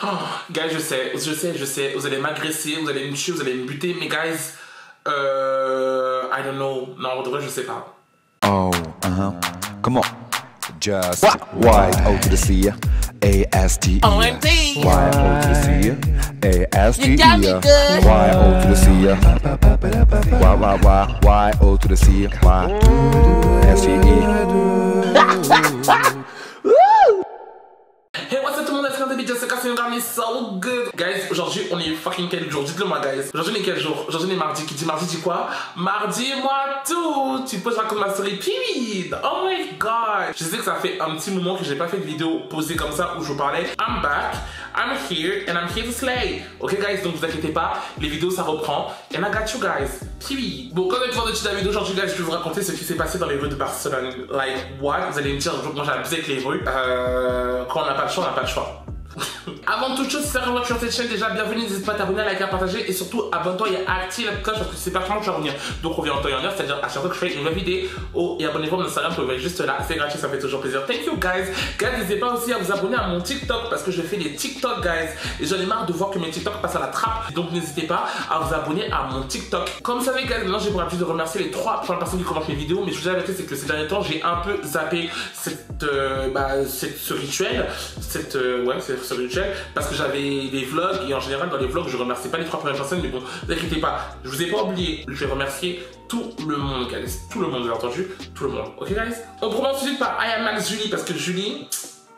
Oh, guys, je sais, vous allez m'agresser, vous allez me tuer, vous allez me buter, mais guys, I don't know, non, en vrai, je sais pas. Oh, come on, just Y O to the C, A-S-T-E, OMG. Y O to the C, A-S-T-E, You got me good. Y O to the C, Y O to the C, Y S-T-E. Hey, what's up tout le monde, c'est Jessica, c'est une garnie so good. Guys, aujourd'hui on est fucking quel jour? Dites-le moi guys. Aujourd'hui on est quel jour? Aujourd'hui on est mardi. Qui dit mardi dit quoi? Mardi moi tout. Tu te poses raconter ma story period. Oh my god. Je sais que ça fait un petit moment que j'ai pas fait de vidéo posée comme ça où je vous parlais. I'm back, I'm here and I'm here to slay. Ok guys, donc vous inquiétez pas, les vidéos ça reprend. And I got you guys. Period. Bon, comme d'habitude dans le titre de la vidéo aujourd'hui guys, je vais vous raconter ce qui s'est passé dans les rues de Barcelone. Like what? Vous allez me dire, moi j'ai abusé avec les rues. Quand on n'a pas le choix, on n'a pas le choix. Avant toute chose, si tu es sur cette chaîne, déjà bienvenue, n'hésite pas à t'abonner, à liker, à partager et surtout abonne-toi et active la cloche parce que c'est pas comment tu vas revenir. Donc on vient en temps et en heure, c'est-à-dire à chaque fois que je fais une nouvelle vidéo, et abonnez-vous à mon Instagram, vous pouvez juste là, c'est gratuit, ça fait toujours plaisir. Thank you guys. Guys, n'hésitez pas aussi à vous abonner à mon TikTok parce que je fais des TikTok guys et j'en ai marre de voir que mes TikTok passent à la trappe. Donc n'hésitez pas à vous abonner à mon TikTok. Comme vous savez guys, maintenant j'ai pour habitude de remercier les 3 premières personnes qui commentent mes vidéos, mais je vous ai arrêté, c'est que ces derniers temps j'ai un peu zappé ce rituel, ce rituel parce que j'avais des vlogs et en général dans les vlogs je remercie pas les 3 premières personnes, mais bon, ne vous inquiétez pas, je vous ai pas oublié, je vais remercier tout le monde guys, tout le monde, vous avez entendu, tout le monde, ok guys. On commence tout de suite par I am Max Julie parce que Julie,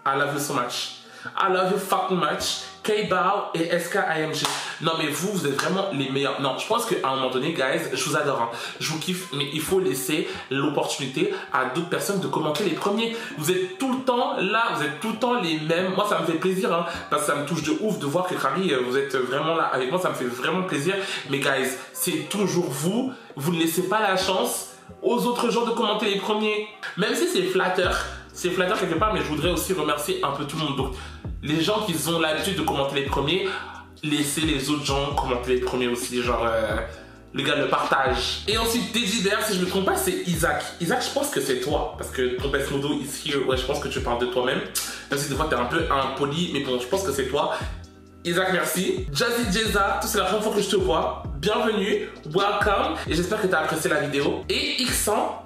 I love you so much, I love you fucking much. K-Bao et SKIMG. Non mais vous êtes vraiment les meilleurs. Non, je pense qu'à un moment donné, guys, je vous adore, hein. Je vous kiffe, mais il faut laisser l'opportunité à d'autres personnes de commenter les premiers. Vous êtes tout le temps là, vous êtes tout le temps les mêmes. Moi, ça me fait plaisir, hein, parce que ça me touche de ouf de voir que Crary, vous êtes vraiment là avec moi, ça me fait vraiment plaisir. Mais guys, c'est toujours vous. Vous ne laissez pas la chance aux autres gens de commenter les premiers. Même si c'est flatteur quelque part, mais je voudrais aussi remercier un peu tout le monde. Donc, les gens qui ont l'habitude de commenter les premiers, laissez les autres gens commenter les premiers aussi, genre les gars le partagent. Et ensuite Désider, si je me trompe pas, c'est Isaac. Isaac, je pense que c'est toi, parce que ton best modo is here. Ouais, je pense que tu parles de toi-même. Même si des fois t'es un peu impoli, mais bon, je pense que c'est toi. Isaac, merci. Jazzy Jeza, c'est la première fois que je te vois. Bienvenue, welcome, et j'espère que tu as apprécié la vidéo. Et Xan,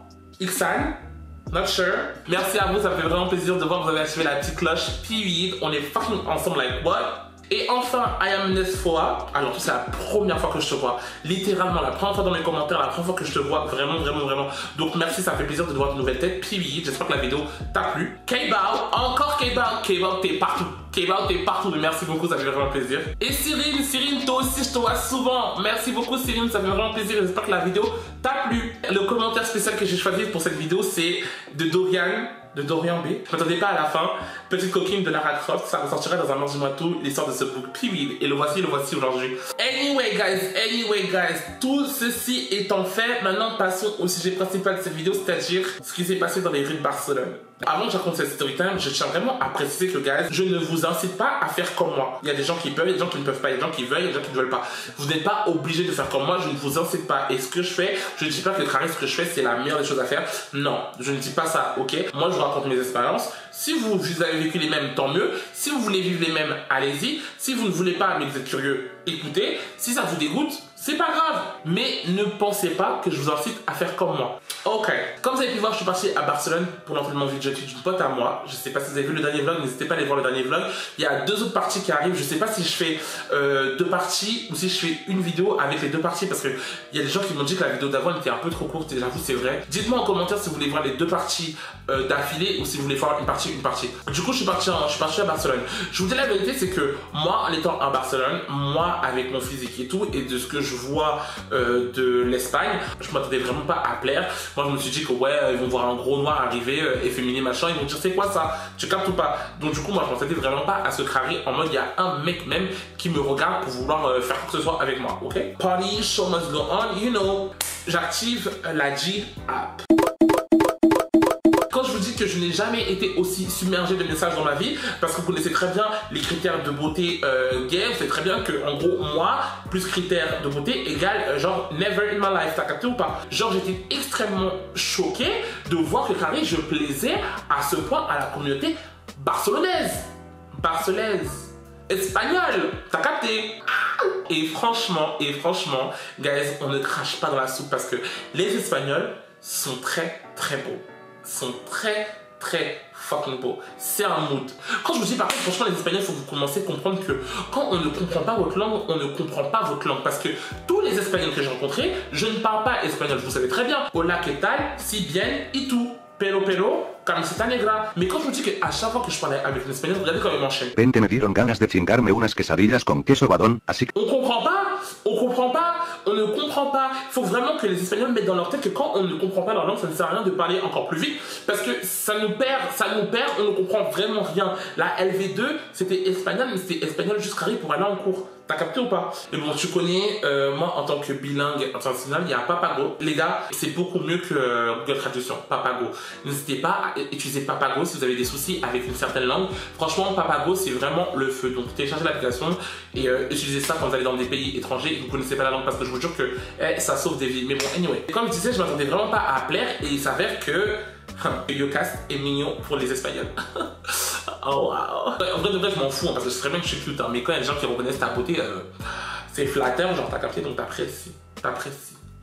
not sure. Merci à vous, ça me fait vraiment plaisir de voir que vous avez activé la petite cloche. Period. On est fucking ensemble, like what? Et enfin, I am Nesfoa. Alors, c'est la première fois que je te vois. Littéralement, la première fois dans mes commentaires, la première fois que je te vois. Vraiment. Donc, merci, ça fait plaisir de te voir de nouvelles têtes. Period. J'espère que la vidéo t'a plu. K-Bao, encore K-Bao. K-Bao, t'es partout. K-Bao, t'es partout. Merci beaucoup, ça fait vraiment plaisir. Et Cyrine, toi aussi, je te vois souvent. Merci beaucoup, Cyrine, ça fait vraiment plaisir. J'espère que la vidéo t'a plu. Le commentaire spécial que j'ai choisi pour cette vidéo, c'est de Dorian B. Je m'attendais pas à la fin. Petite coquine de Lara Croft, ça ressortira dans un mardi mois tout l'histoire de ce book. Period. Et le voici aujourd'hui. Anyway guys, tout ceci étant fait, maintenant passons au sujet principal de cette vidéo, c'est-à-dire ce qui s'est passé dans les rues de Barcelone. Avant que je raconte cette story time, je tiens vraiment à préciser que guys, je ne vous incite pas à faire comme moi. Il y a des gens qui peuvent, il y a des gens qui ne peuvent pas, il y a des gens qui veulent, il y a des gens qui ne veulent pas. Vous n'êtes pas obligé de faire comme moi, je ne vous incite pas. Et ce que je fais, je ne dis pas que ce que je fais, c'est la meilleure des choses à faire. Non, je ne dis pas ça, ok? Moi, je vous raconte mes expériences. Si vous avez vécu les mêmes, tant mieux. Si vous voulez vivre les mêmes, allez-y. Si vous ne voulez pas, mais que vous êtes curieux, écoutez. Si ça vous dégoûte, c'est pas grave. Mais ne pensez pas que je vous incite à faire comme moi. Ok. Comme vous avez pu voir, je suis parti à Barcelone pour l'entraînement vidéo d'une pote à moi. Je sais pas si vous avez vu le dernier vlog, n'hésitez pas à aller voir le dernier vlog. Il y a 2 autres parties qui arrivent. Je sais pas si je fais 2 parties ou si je fais une vidéo avec les 2 parties parce que il y a des gens qui m'ont dit que la vidéo d'avant était un peu trop courte et j'avoue c'est vrai. Dites-moi en commentaire si vous voulez voir les 2 parties d'affilée ou si vous voulez voir une partie. Du coup, je suis parti à Barcelone. Je vous dis la vérité, c'est que moi, en étant à Barcelone, moi avec mon physique et tout et de ce que je vois de l'Espagne, je m'attendais vraiment pas à plaire. Moi, je me suis dit que ouais, ils vont voir un gros noir arriver, efféminé, machin, ils vont dire c'est quoi ça? Tu captes ou pas? Donc du coup, moi, je m'attendais vraiment pas à ce carré en mode il y a un mec même qui me regarde pour vouloir faire quoi que ce soit avec moi, ok? Party, show must go on, you know. J'active la G app. Quand je vous dis que je n'ai jamais été aussi submergé de messages dans ma vie, parce que vous connaissez très bien les critères de beauté gay, vous savez très bien que en gros moi plus critères de beauté égale genre never in my life, t'as capté ou pas? Genre j'étais extrêmement choqué de voir que Crary je plaisais à ce point à la communauté barcelonaise. espagnol. T'as capté? Et franchement, guys, on ne crache pas dans la soupe parce que les Espagnols sont très beaux. Sont très fucking beaux. C'est un mood. Quand je vous dis par contre, franchement, les Espagnols, il faut que vous commenciez à comprendre que quand on ne comprend pas votre langue, on ne comprend pas votre langue. Parce que tous les Espagnols que j'ai rencontrés, je ne parle pas espagnol, vous savez très bien. Hola, ¿qué tal? Si bien, y tú. Pero, camiseta negra. Mais quand je vous dis qu'à chaque fois que je parlais avec un Espagnol, regardez comment il m'enchaîne. Vente, me dieron ganas de chingarme unas quesadillas con queso badón, así que... On comprend pas, on ne comprend pas. Il faut vraiment que les Espagnols mettent dans leur tête que quand on ne comprend pas leur langue, ça ne sert à rien de parler encore plus vite parce que ça nous perd, on ne comprend vraiment rien. La LV2, c'était espagnol, mais c'était espagnol juste carré pour aller en cours. T'as capté ou pas? Et bon, tu connais, moi en tant que bilingue international, il y a Papago. Les gars, c'est beaucoup mieux que Google Traduction, Papago. N'hésitez pas à utiliser Papago si vous avez des soucis avec une certaine langue. Franchement, Papago, c'est vraiment le feu. Donc, téléchargez l'application et utilisez ça quand vous allez dans des pays étrangers et que vous ne connaissez pas la langue parce que je vous jure que ça sauve des vies. Mais bon, anyway. Comme je disais, je m'attendais vraiment pas à plaire et il s'avère que Yocast est mignon pour les Espagnols. Oh wow. En vrai de vrai, je m'en fous hein, parce que je sais très bien que je suis cute, hein, mais quand il y a des gens qui reconnaissent ta beauté, c'est flatteur, genre t'as capté, donc t'apprécies.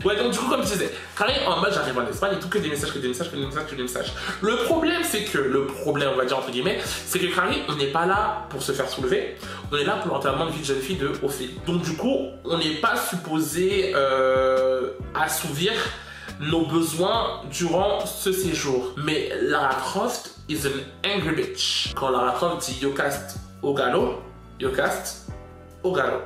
Ouais, donc du coup, comme je disais, carré en mode j'arrive en Espagne et tout, que des messages. Le problème, on va dire entre guillemets, c'est que carré, on n'est pas là pour se faire soulever, on est là pour l'enterrement de vie de jeune fille de Ophélie. Donc du coup, on n'est pas supposé assouvir nos besoins durant ce séjour. Mais Lara Croft is an angry bitch. Quand Lara Croft dit Yocast au galop, Yocast au galop.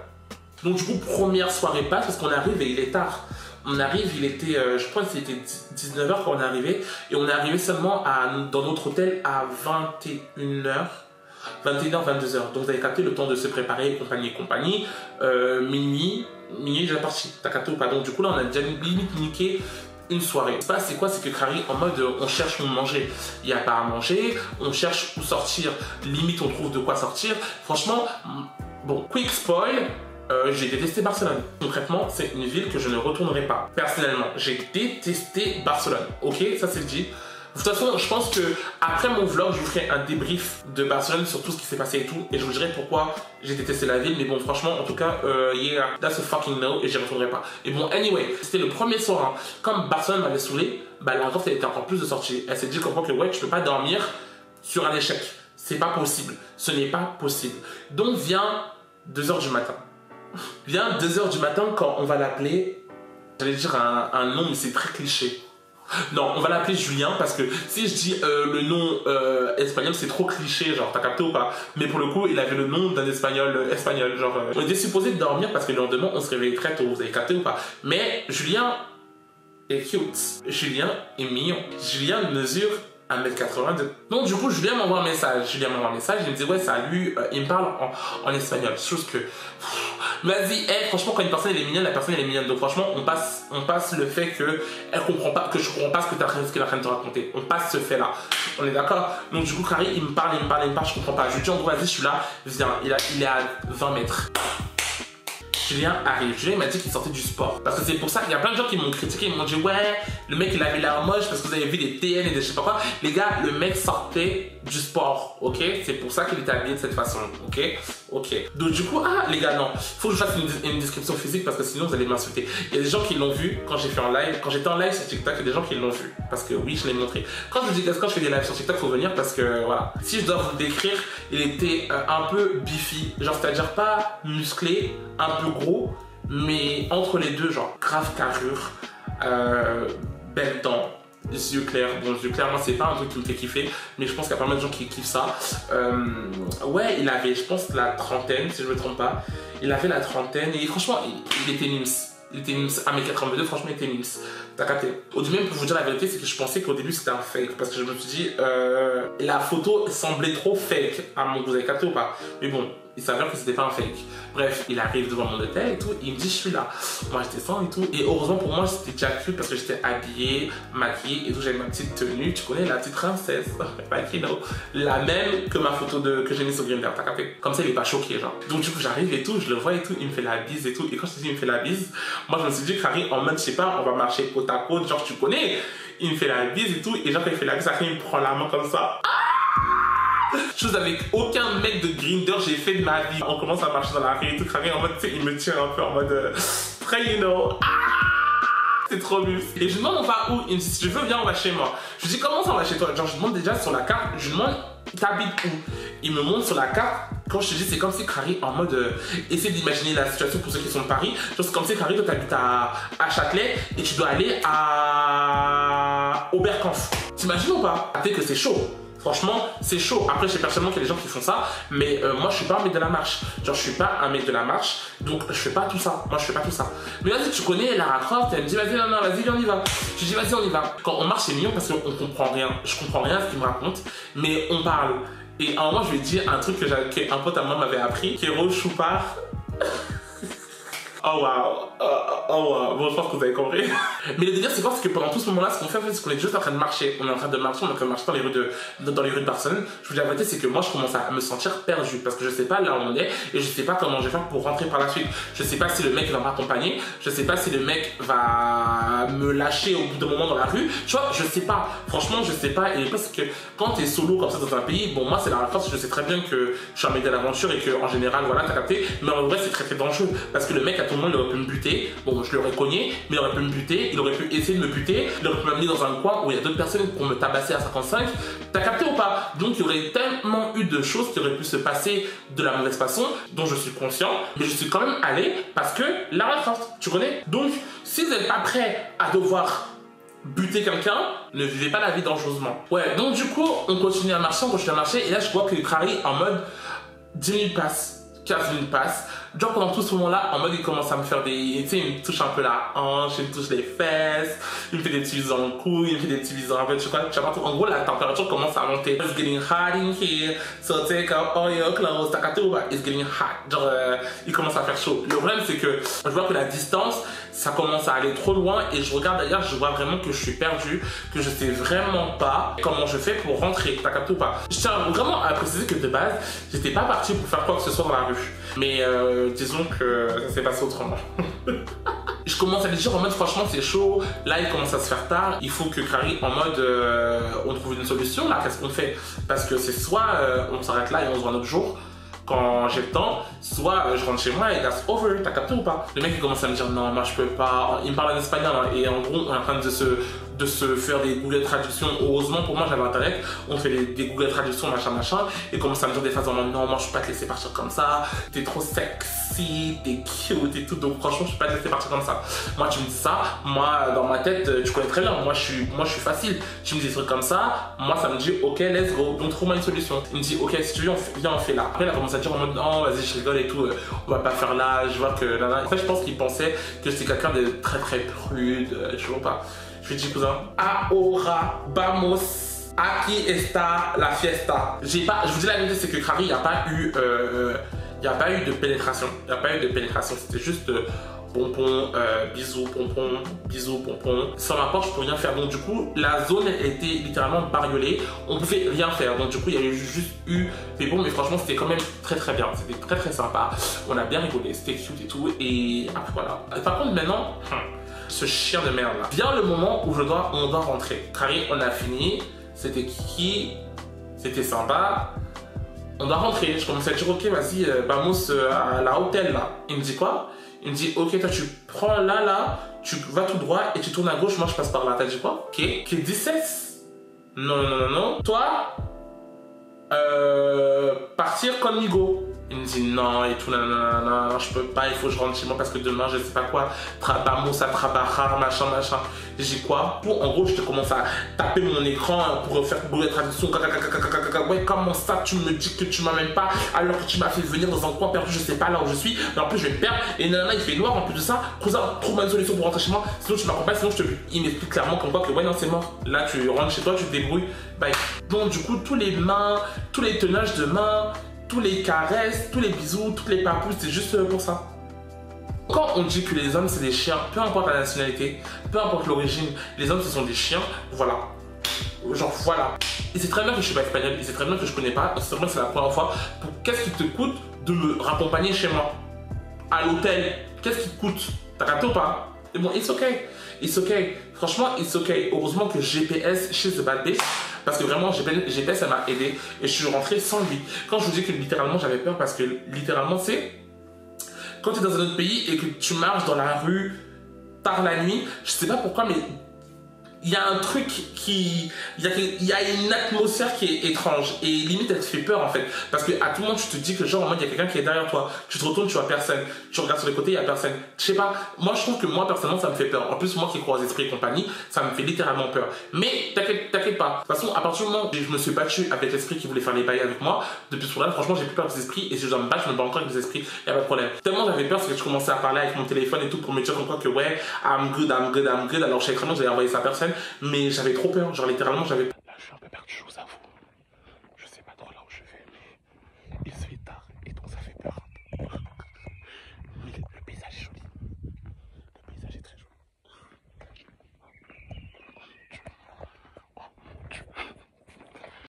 Donc du coup, première soirée passe parce qu'on arrive et il est tard. On arrive, il était, je crois que c'était 19h quand on est arrivé. Et on est arrivé seulement dans notre hôtel à 21h. 21h, 22h. Donc vous avez capté le temps de se préparer, compagnie. Minuit déjà parti. T'as capté ou pas? Donc du coup là, on a déjà limite niqué une soirée. C'est quoi? C'est que Crary, en mode on cherche où manger. Il n'y a pas à manger, on cherche où sortir. Limite, on trouve de quoi sortir. Franchement, bon, quick spoil, j'ai détesté Barcelone. Concrètement, c'est une ville que je ne retournerai pas. Personnellement, j'ai détesté Barcelone. Ok, ça c'est dit. De toute façon, je pense que après mon vlog, je vous ferai un débrief de Barcelone sur tout ce qui s'est passé et tout, et je vous dirai pourquoi j'ai détesté la ville. Mais bon, franchement, en tout cas, yeah, that's a fucking no, et j'y retournerai pas. Et bon, anyway, c'était le premier soir. Hein. Comme Barcelone m'avait saoulé, bah la Croft, elle était encore plus de sortie. Elle s'est dit comprends que ouais, tu peux pas dormir sur un échec. C'est pas possible. Ce n'est pas possible. Donc vient 2h du matin. Vient 2h du matin quand on va l'appeler. J'allais dire un nom, mais c'est très cliché. Non, on va l'appeler Julien parce que si je dis le nom espagnol, c'est trop cliché, genre t'as capté ou pas? Mais pour le coup, il avait le nom d'un espagnol, genre on était supposé dormir parce que le lendemain on se réveillait très tôt, vous avez capté ou pas? Mais Julien est cute, Julien est mignon, Julien mesure 1m82. Donc du coup, Julien m'envoie un message, il me dit ouais salut, il me parle en espagnol, chose que... Vas-y, franchement, quand une personne elle est mignonne, la personne elle est mignonne. Donc franchement, on passe le fait que je comprends pas ce qu'elle est en train de te raconter. On passe ce fait-là. On est d'accord? Donc du coup, Crary, il me parle, je comprends pas. Je lui dis en gros, vas-y, je suis là, viens. Il est à 20 mètres. Julien arrive. Julien m'a dit qu'il sortait du sport. Parce que c'est pour ça qu'il y a plein de gens qui m'ont critiqué. Ils m'ont dit ouais, le mec il avait l'air moche parce que vous avez vu des TN et des je sais pas quoi. Les gars, le mec sortait du sport, ok? C'est pour ça qu'il était habillé de cette façon, ok? Donc du coup, les gars, non. Faut que je fasse une description physique parce que sinon vous allez m'insulter. Il y a des gens qui l'ont vu quand j'ai fait en live. Quand j'étais en live sur TikTok, il y a des gens qui l'ont vu. Parce que oui, je l'ai montré. Quand je fais des lives sur TikTok, faut venir parce que voilà. Si je dois vous le décrire, il était un peu beefy. Genre, c'est-à-dire pas musclé, un peu gros, mais entre les deux, genre grave carrure, belles dents, yeux clairs. Bon, yeux clairs, moi c'est pas un truc qui me fait kiffer, mais je pense qu'il y a pas mal de gens qui kiffent ça. Ouais, il avait, je pense, la trentaine, si je me trompe pas. Il avait la trentaine et franchement, il était mims. Il était mims. 1m82, franchement, il était mims. T'as capté? Au même, pour vous dire la vérité, c'est que je pensais qu'au début c'était un fake. Parce que je me suis dit, la photo semblait trop fake. Vous avez capté ou pas? Mais bon, il s'avère que c'était pas un fake. Bref, il arrive devant mon hôtel et tout. Et il me dit, je suis là. Moi, je descends et tout. Et heureusement pour moi, c'était déjà cute parce que j'étais habillée, maquillée et tout. J'avais ma petite tenue. Tu connais la petite princesse. La même que ma photo que j'ai mise sur Grindr. T'as capté? Comme ça, il est pas choqué, genre. Donc, du coup, j'arrive et tout. Je le vois et tout. Il me fait la bise et tout. Et quand je te dis, il me fait la bise, moi, je me suis dit, Crary, en mode, je sais pas, on va marcher côte à côte. Genre, tu connais. Il me fait la bise et tout. Et genre, quand il fait la bise, après, il me prend la main comme ça. Chose avec aucun mec de Grindr j'ai fait de ma vie. On commence à marcher dans la rue et tout, Harry en mode, tu sais, il me tire un peu en mode, après, you know, c'est trop muf. Et je lui demande on va où? Il me dit si tu veux viens on va chez moi. Je lui dis comment ça on va chez toi? Genre je demande déjà sur la carte, je lui demande t'habites où? Il me montre sur la carte. Quand je te dis c'est comme si Harry en mode essaie d'imaginer la situation pour ceux qui sont de Paris. Genre c'est comme si Harry toi t'habites à Châtelet et tu dois aller à Oberkampf. T'imagines ou pas? Peut-être que c'est chaud. Franchement, c'est chaud. Après, je sais personnellement qu'il y a des gens qui font ça, mais moi, je suis pas un mec de la marche. Genre, je suis pas un mec de la marche, donc je fais pas tout ça. Moi, je fais pas tout ça. Mais vas-y, tu connais Lara Croft, elle me dit, vas-y, non, vas-y, on y va. Je dis, vas-y, on y va. Quand on marche, c'est mignon parce qu'on comprend rien. Je comprends rien à ce qu'il me raconte, mais on parle. Et à un moment, je lui ai dit un truc qu'un pote à moi m'avait appris, qui est Rose Choupard. Oh wow, bon je pense que vous avez compris. Mais le délire c'est quoi? C'est que pendant tout ce moment là ce qu'on fait c'est qu'on est juste en train de marcher. On est en train de marcher dans les rues de Barcelone. Je vous dis la vérité c'est que moi je commence à me sentir perdu parce que je sais pas là où on est et je sais pas comment je vais faire pour rentrer par la suite. Je sais pas si le mec va m'accompagner, je sais pas si le mec va me lâcher au bout d'un moment dans la rue. Tu vois, je sais pas. Franchement je sais pas. Et parce que quand t'es solo comme ça dans un pays, bon moi c'est la force, je sais très bien que je suis un mec de l'aventure et que en général voilà t'as capté. Mais en vrai c'est très très dangereux parce que le mec tout le monde il aurait pu me buter, bon je l'aurais cogné, mais il aurait pu me buter, il aurait pu essayer de me buter, il aurait pu m'amener dans un coin où il y a d'autres personnes pour me tabasser à 55, t'as capté ou pas? Donc il y aurait tellement eu de choses qui auraient pu se passer de la mauvaise façon, dont je suis conscient, mais je suis quand même allé parce que Lara Croft, tu connais? Donc si vous n'êtes pas prêt à devoir buter quelqu'un, ne vivez pas la vie dangereusement. Ouais, donc du coup on continue à marcher, et là je vois que Harry en mode 10 minutes passent, 15 minutes passent. Genre pendant tout ce moment-là, en mode il commence à me faire des... Tu sais, il me touche un peu la hanche, il me touche les fesses, il me fait des petits bisous dans le cou, il me fait des petits bisous en fait, en gros la température commence à monter. It's getting hot in here, so take off all your clothes, it's getting hot. Genre il commence à faire chaud. Le problème c'est que je vois que la distance, ça commence à aller trop loin et je regarde d'ailleurs, je vois vraiment que je suis perdu, que je sais vraiment pas comment je fais pour rentrer, t'as capté ou pas? Je tiens vraiment à préciser que de base, j'étais pas parti pour faire quoi que ce soit dans la rue. Mais disons que ça s'est passé autrement. Je commence à lui dire en mode franchement c'est chaud, là il commence à se faire tard, il faut que Harry en mode on trouve une solution là, qu'est-ce qu'on fait? Parce que c'est soit on s'arrête là et on se voit un autre jour quand j'ai le temps, soit je rentre chez moi et that's over, t'as capté ou pas? Le mec il commence à me dire non moi je peux pas, il me parle en espagnol hein, et en gros on est en train de se faire des Google Traductions. Heureusement pour moi j'avais internet, on fait des Google Traductions machin et commence à me dire des phrases en mode non moi je peux pas te laisser partir comme ça, t'es trop sexy, t'es cute et tout, donc franchement je peux pas te laisser partir comme ça. Moi tu me dis ça, moi dans ma tête tu connais très bien, moi je suis facile, tu me dis des trucs comme ça, moi ça me dit ok let's go, donc trouve-moi une solution. Il me dit ok si tu veux viens on fait là. Après il a commencé à dire en mode non vas-y je rigole et tout, on va pas faire là, je vois que là. En fait je pense qu'il pensait que j'étais quelqu'un de très très prude, je vois pas. Je lui dis cousin, ahora vamos, aquí está la fiesta. Je vous dis la vérité, c'est que Harry, il n'y a pas eu de pénétration. Il n'y a pas eu de pénétration, c'était juste pompon, bisous, pompon. Sans ma porte, je peux rien faire. Donc du coup, la zone était littéralement bariolée. On pouvait rien faire. Donc du coup, il y a juste eu des bombes. Mais franchement, c'était quand même très très bien. C'était très très sympa. On a bien rigolé, c'était cute et tout. Et après voilà. Par contre, maintenant... ce chien de merde là. Vient le moment où on doit rentrer. Harry, on a fini. C'était kiki. C'était sympa. On doit rentrer. Je commence à dire ok, vas-y, vamos à la hôtel là. Il me dit quoi? Il me dit ok, toi tu prends là, tu vas tout droit et tu tournes à gauche. Moi je passe par là. T'as dit quoi? Ok. Qui 17? Non. Toi, partir comme Nigo. Il me dit non et tout, non, je peux pas, il faut que je rentre chez moi parce que demain, je sais pas quoi, vamos a trabajar, machin. J'ai quoi? En gros, je te commence à taper mon écran pour faire Google Traduction. Ouais, comment ça, tu me dis que tu m'amènes pas alors que tu m'as fait venir dans un coin perdu, je sais pas là où je suis, mais en plus je vais me perdre. Et il fait noir en plus de ça. Cousin, trouve-moi une solution pour rentrer chez moi, sinon tu m'accompagnes, sinon je te bute. Il m'explique clairement comme quoi que ouais, non, c'est mort. Là, tu rentres chez toi, tu te débrouilles, bye. Donc, du coup, tous les mains, tous les tenages de mains, tous les caresses, tous les bisous, toutes les papous, c'est juste pour ça. Quand on dit que les hommes c'est des chiens, peu importe la nationalité, peu importe l'origine, les hommes ce sont des chiens, voilà. Genre voilà. Et c'est très bien que je suis pas espagnol, et c'est très bien que je connais pas, c'est très bien que c'est la première fois. Qu'est-ce qui te coûte de me raccompagner chez moi? À l'hôtel, qu'est-ce qui te coûte? T'as capté ou pas? Et bon, it's okay. Franchement, it's okay. Heureusement que GPS chez The Bad Bitch Parce que vraiment, GPS, ça m'a aidé. Et je suis rentré sans lui. Quand je vous dis que littéralement, j'avais peur, parce que littéralement, c'est quand tu es dans un autre pays et que tu marches dans la rue tard la nuit, je sais pas pourquoi, mais il y a un truc il y a une atmosphère qui est étrange et limite elle te fait peur en fait, parce que à tout moment tu te dis que genre en mode il y a quelqu'un qui est derrière toi, tu te retournes, tu vois personne, tu regardes sur les côtés, il y a personne, je sais pas, moi je trouve que moi personnellement ça me fait peur. En plus moi qui crois aux esprits et compagnie, ça me fait littéralement peur, mais t'inquiète pas, de toute façon à partir du moment où je me suis battu avec l'esprit qui voulait faire les bails avec moi, depuis ce jour-là franchement j'ai plus peur des esprits, et si je dois me battre, je me bats encore avec des esprits, y a pas de problème. Tellement j'avais peur, c'est que je commençais à parler avec mon téléphone et tout pour me dire comme quoi que ouais I'm good, alors je savais vraiment que j'allais envoyer ça à personne, mais j'avais trop peur, genre littéralement j'avais peur. Là je suis un peu perdu, je vous avoue. Je sais pas trop là où je vais, mais il se fait tard et donc ça fait peur. Mais le paysage est joli. Le paysage est très joli.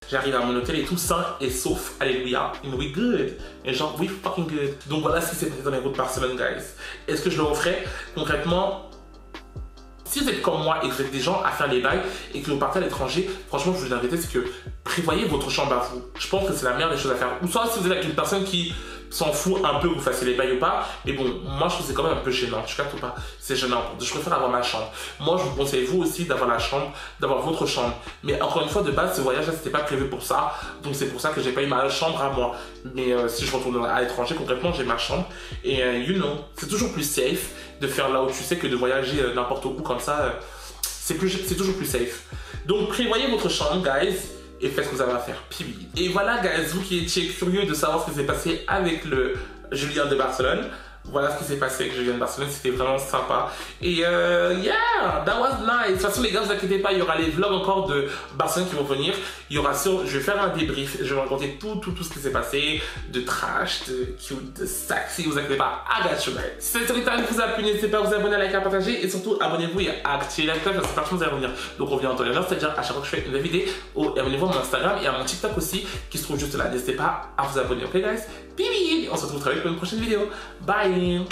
J'arrive à mon hôtel et tout sain et sauf, alléluia, and we good. Et genre, we fucking good. Donc voilà ce qui s'est passé dans les routes de Barcelone, guys. Est-ce que je le referai? Concrètement, si vous êtes comme moi et que vous êtes des gens à faire les bails et que vous partez à l'étranger, franchement, je vous invite, c'est que prévoyez votre chambre à vous. Je pense que c'est la meilleure des choses à faire. Ou soit si vous êtes avec une personne qui s'en fout un peu que vous fassiez les bails ou pas, mais bon, moi je trouve que c'est quand même un peu gênant, tu captes ou pas? C'est gênant, je préfère avoir ma chambre. Moi je vous conseille vous aussi d'avoir la chambre, d'avoir votre chambre. Mais encore une fois, de base, ce voyage là c'était pas prévu pour ça, donc c'est pour ça que j'ai pas eu ma chambre à moi. Mais si je retourne à l'étranger, concrètement j'ai ma chambre, et you know, c'est toujours plus safe de faire là où tu sais que de voyager n'importe où comme ça, c'est toujours plus safe. Donc prévoyez votre chambre, guys, et faites ce que vous avez à faire. Et voilà, guys, vous qui étiez curieux de savoir ce qui s'est passé avec le Julien de Barcelone, voilà ce qui s'est passé avec Julien de Barcelone, c'était vraiment sympa. Et yeah, that was nice. De toute façon, les gars, ne vous inquiétez pas, il y aura les vlogs encore de Barcelone qui vont venir. Il y aura je vais faire un débrief, je vais raconter tout ce qui s'est passé, de trash, de cute, de sexy, vous inquiétez pas, I got you, guys. Si cette série vous a plu, n'hésitez pas à vous abonner, à liker, à partager, et surtout abonnez-vous et à activer la cloche parce que partout vous allez revenir. Donc on revient en temps et en heure, c'est-à-dire à chaque fois que je fais une nouvelle vidéo, et abonnez-vous à mon Instagram et à mon TikTok aussi qui se trouve juste là. N'hésitez pas à vous abonner, ok guys? Bibi, on se retrouve très vite pour une prochaine vidéo. Bye.